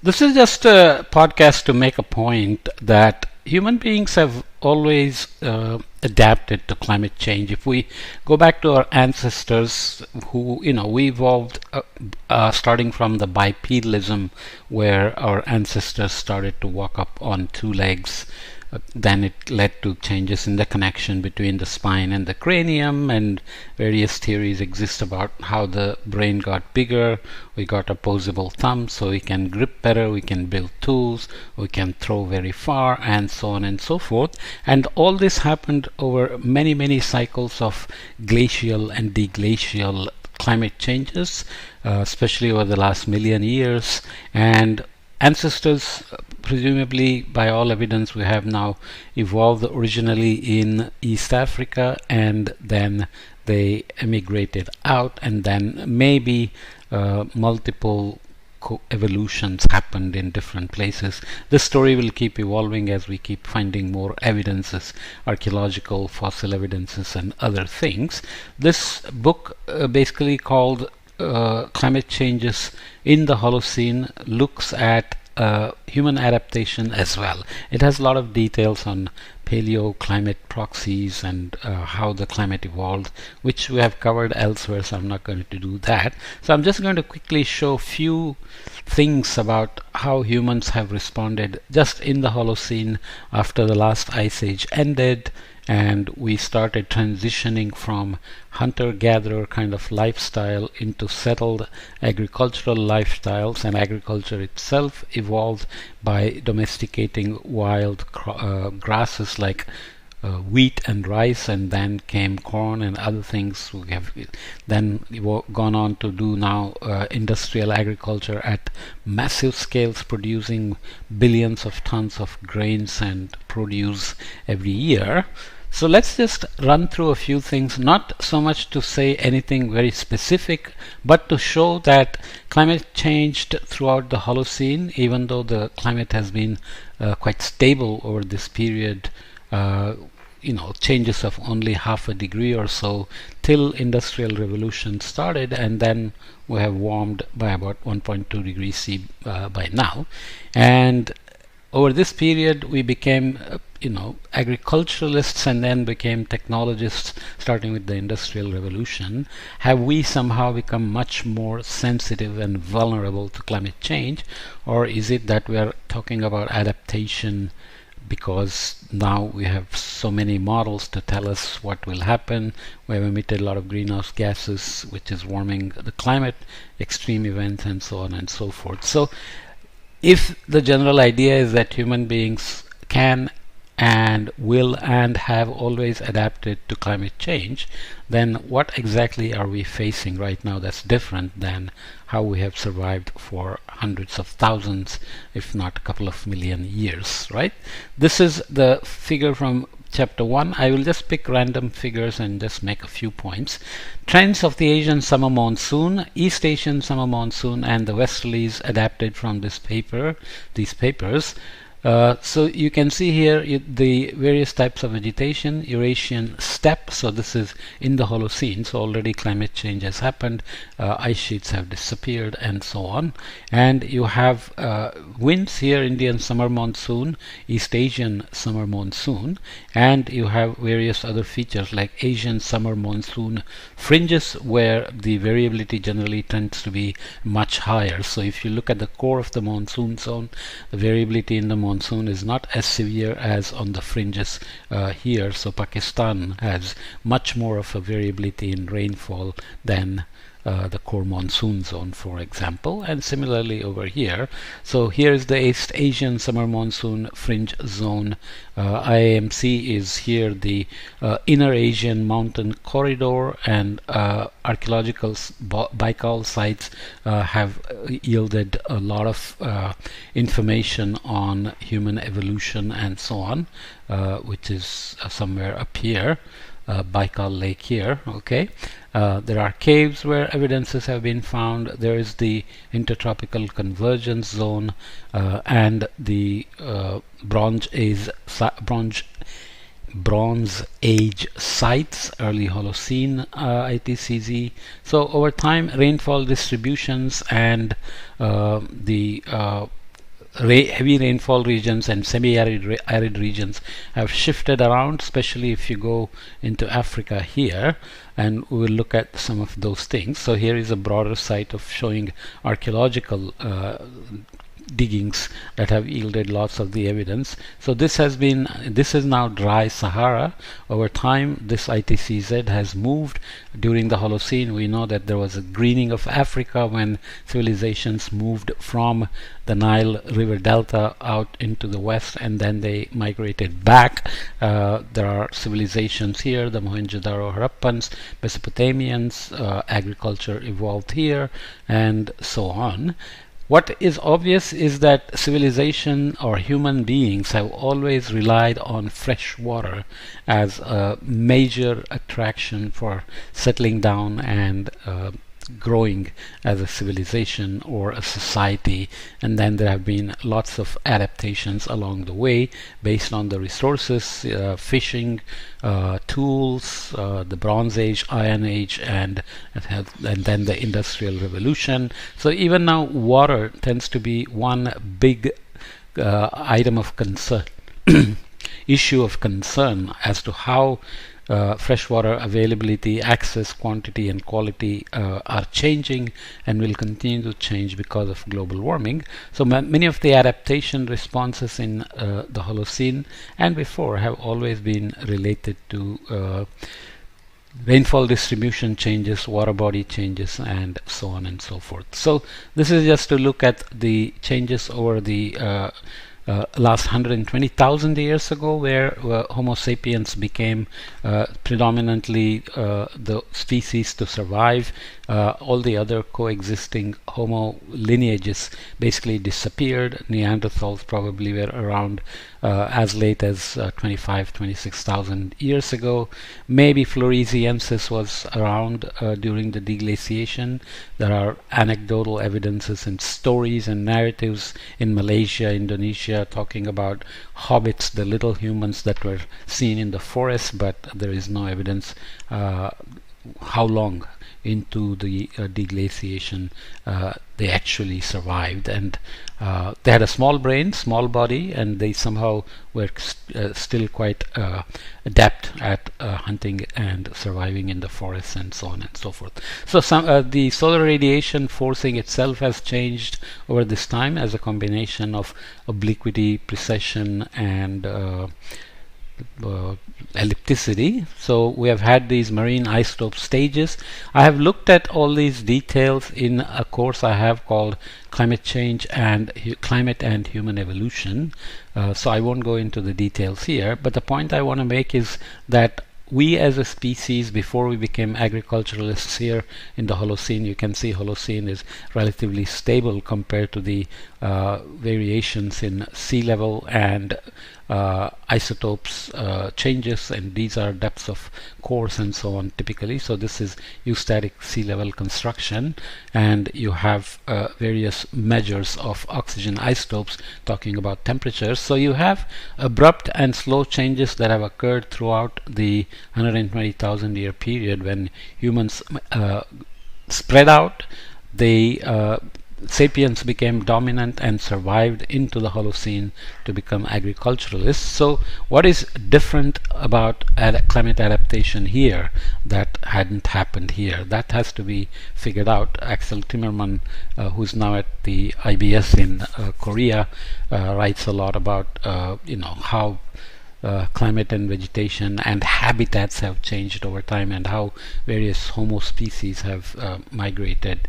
This is just a podcast to make a point that human beings have always adapted to climate change. If we go back to our ancestors, we evolved starting from the bipedalism, where our ancestors started to walk up on two legs. Then it led to changes in the connection between the spine and the cranium, and various theories exist about how the brain got bigger. We got opposable thumbs, so we can grip better, we can build tools, we can throw very far, and so on and so forth. And all this happened over many, many cycles of glacial and deglacial climate changes, especially over the last million years. And ancestors, presumably by all evidence we have now, evolved originally in East Africa, and then they emigrated out, and then maybe multiple evolutions happened in different places. This story will keep evolving as we keep finding more evidences, archaeological, fossil evidences, and other things. This book, basically called Climate Changes in the Holocene, looks at human adaptation as well. It has a lot of details on paleoclimate proxies and how the climate evolved, which we have covered elsewhere, so I'm not going to do that. So I'm just going to quickly show a few things about how humans have responded just in the Holocene after the last ice age ended, and we started transitioning from hunter-gatherer kind of lifestyle into settled agricultural lifestyles, and agriculture itself evolved by domesticating wild grasses like wheat and rice, and then came corn and other things. We have then gone on to do now industrial agriculture at massive scales, producing billions of tons of grains and produce every year. So let's just run through a few things, not so much to say anything very specific, but to show that climate changed throughout the Holocene, even though the climate has been quite stable over this period. Changes of only half a degree or so till industrial revolution started, and then we have warmed by about 1.2 degrees C by now. And over this period we became agriculturalists, and then became technologists, starting with the industrial revolution. Have we somehow become much more sensitive and vulnerable to climate change, or is it that we are talking about adaptation because now we have so many models to tell us what will happen? We have emitted a lot of greenhouse gases, which is warming the climate, extreme events, and so on and so forth. So if the general idea is that human beings can and will and have always adapted to climate change, then what exactly are we facing right now that's different than how we have survived for hundreds of thousands, if not a couple of million years, right? This is the figure from Chapter 1. I will just pick random figures and just make a few points. Trends of the Asian summer monsoon, East Asian summer monsoon, and the westerlies adapted from these papers. So you can see here the various types of vegetation. Eurasian steppe, so this is in the Holocene, so already climate change has happened, ice sheets have disappeared, and so on. And you have winds here, Indian summer monsoon, East Asian summer monsoon, and you have various other features like Asian summer monsoon fringes, where the variability generally tends to be much higher. So if you look at the core of the monsoon zone, the variability in the monsoon is not as severe as on the fringes here. So Pakistan has much more of a variability in rainfall than the core monsoon zone, for example, and similarly over here. So here is the East Asian summer monsoon fringe zone. IAMC is here, the inner Asian mountain corridor, and archaeological Baikal sites have yielded a lot of information on human evolution and so on, which is somewhere up here. Baikal Lake here. Okay, there are caves where evidences have been found. There is the intertropical convergence zone and the Bronze Age sites, early Holocene ITCZ. So over time, rainfall distributions and the heavy rainfall regions and semi-arid arid regions have shifted around, especially if you go into Africa here, and we will look at some of those things. So here is a broader site of showing archaeological diggings that have yielded lots of the evidence. So this is now dry Sahara. Over time this ITCZ has moved. During the Holocene we know that there was a greening of Africa when civilizations moved from the Nile River Delta out into the west, and then they migrated back. There are civilizations here, the Mohenjo-daro Harappans, Mesopotamians, agriculture evolved here, and so on. What is obvious is that civilization or human beings have always relied on fresh water as a major attraction for settling down and growing as a civilization or a society, and then there have been lots of adaptations along the way based on the resources, fishing, tools, the Bronze Age, Iron Age, and then the Industrial Revolution. So even now water tends to be one big item of concern issue of concern as to how freshwater availability, access, quantity and quality are changing and will continue to change because of global warming. So many of the adaptation responses in the Holocene and before have always been related to rainfall distribution changes, water body changes, and so on and so forth. So this is just to look at the changes over the last 120,000 years ago, where Homo sapiens became predominantly the species to survive. All the other coexisting Homo lineages basically disappeared. Neanderthals probably were around as late as 26,000 years ago. Maybe Floresiensis was around during the deglaciation. There are anecdotal evidences and stories and narratives in Malaysia, Indonesia, talking about hobbits, the little humans that were seen in the forest, but there is no evidence how long into the deglaciation they actually survived. And they had a small brain, small body, and they somehow were still quite adept at hunting and surviving in the forests and so on and so forth. So the solar radiation forcing itself has changed over this time as a combination of obliquity, precession, and ellipticity. So we have had these marine isotope stages. I have looked at all these details in a course I have called Climate Change and Climate and Human Evolution. So I won't go into the details here, but the point I want to make is that we as a species, before we became agriculturalists here in the Holocene, you can see Holocene is relatively stable compared to the variations in sea level and isotopes changes, and these are depths of cores and so on typically. So this is eustatic sea level construction, and you have various measures of oxygen isotopes talking about temperatures. So you have abrupt and slow changes that have occurred throughout the 120,000 year period when humans spread out. They sapiens became dominant and survived into the Holocene to become agriculturalists. So what is different about climate adaptation here that hadn't happened here? That has to be figured out. Axel Timmerman, who's now at the IBS in Korea, writes a lot about how climate and vegetation and habitats have changed over time, and how various Homo species have migrated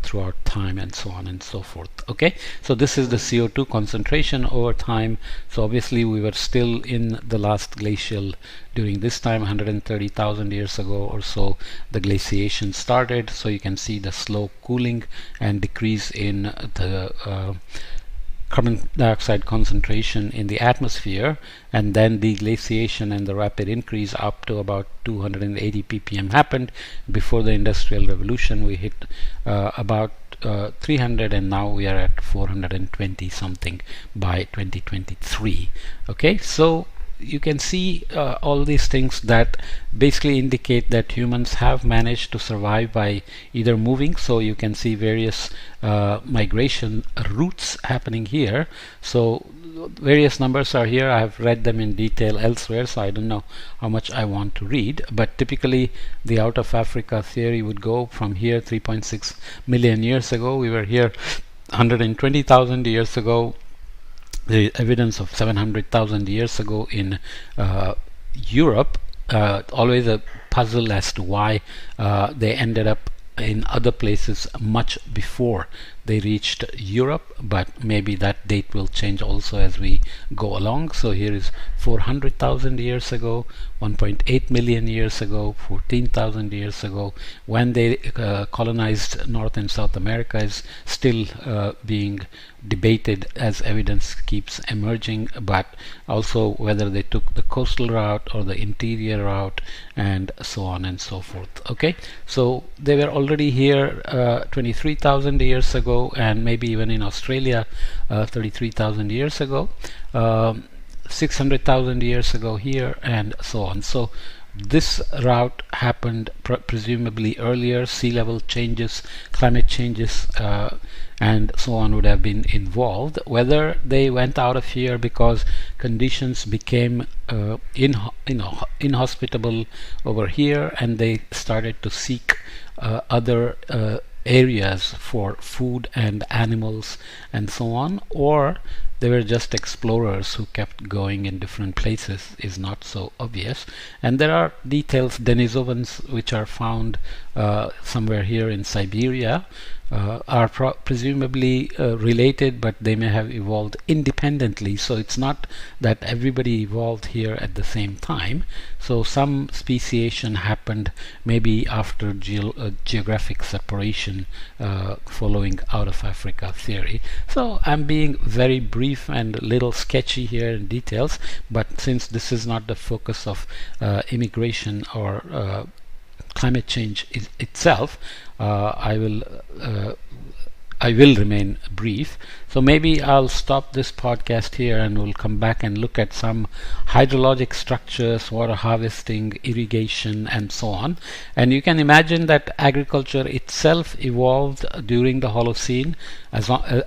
throughout time, and so on and so forth. Okay, so this is the CO2 concentration over time. So obviously we were still in the last glacial during this time, 130,000 years ago or so. The glaciation started, so you can see the slow cooling and decrease in the carbon dioxide concentration in the atmosphere, and then the glaciation and the rapid increase up to about 280 ppm happened. Before the Industrial Revolution we hit about 300, and now we are at 420 something by 2023. Okay, so you can see all these things that basically indicate that humans have managed to survive by either moving. So you can see various migration routes happening here. So various numbers are here. I have read them in detail elsewhere, so I don't know how much I want to read. But typically, the out of Africa theory would go from here 3.6 million years ago. We were here 120,000 years ago. The evidence of 700,000 years ago in Europe. Always a puzzle as to why they ended up in other places much before they reached Europe, but maybe that date will change also as we go along. So here is 400,000 years ago, 1.8 million years ago, 14,000 years ago. When they colonized North and South America is still being debated as evidence keeps emerging, but also whether they took the coastal route or the interior route and so on and so forth. Okay, so they were already here 23,000 years ago, and maybe even in Australia 33,000 years ago, 600,000 years ago here, and so on. So this route happened presumably earlier. Sea level changes, climate changes, and so on would have been involved. Whether they went out of here because conditions became inhospitable over here, and they started to seek other areas for food and animals and so on, or they were just explorers who kept going in different places, is not so obvious. And there are details, Denisovans, which are found somewhere here in Siberia, are presumably related, but they may have evolved independently. So it's not that everybody evolved here at the same time. So some speciation happened maybe after geographic separation following out of Africa theory. So I'm being very brief and a little sketchy here in details, but since this is not the focus of immigration or climate change itself, I will remain brief. So maybe I'll stop this podcast here and we'll come back and look at some hydrologic structures, water harvesting, irrigation, and so on. And you can imagine that agriculture itself evolved during the Holocene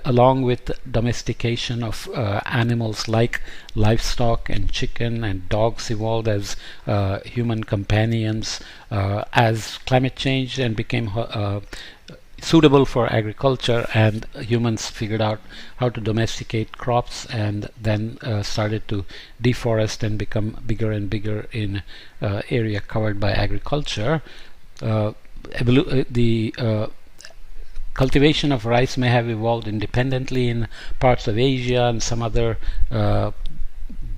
along with domestication of animals like livestock and chicken, and dogs evolved as human companions as climate changed and became suitable for agriculture, and humans figured out how to domesticate crops, and then started to deforest and become bigger and bigger in area covered by agriculture. The cultivation of rice may have evolved independently in parts of Asia, and some other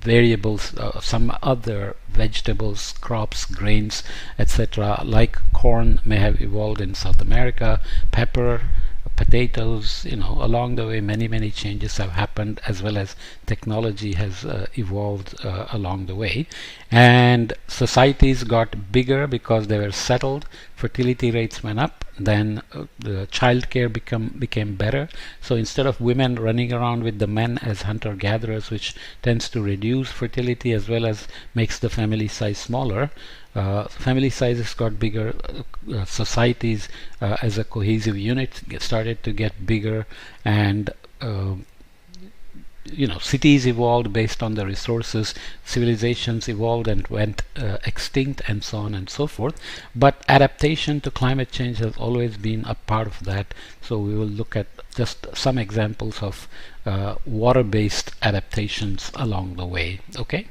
variables, some other vegetables, crops, grains, etc., like corn may have evolved in South America, pepper, potatoes. Along the way many changes have happened, as well as technology has evolved along the way, and societies got bigger because they were settled, fertility rates went up, then the child care became better. So instead of women running around with the men as hunter-gatherers, which tends to reduce fertility as well as makes the family size smaller, family sizes got bigger, societies as a cohesive unit started to get bigger, and cities evolved based on the resources, civilizations evolved and went extinct, and so on and so forth. But adaptation to climate change has always been a part of that. So we will look at just some examples of water-based adaptations along the way. Okay.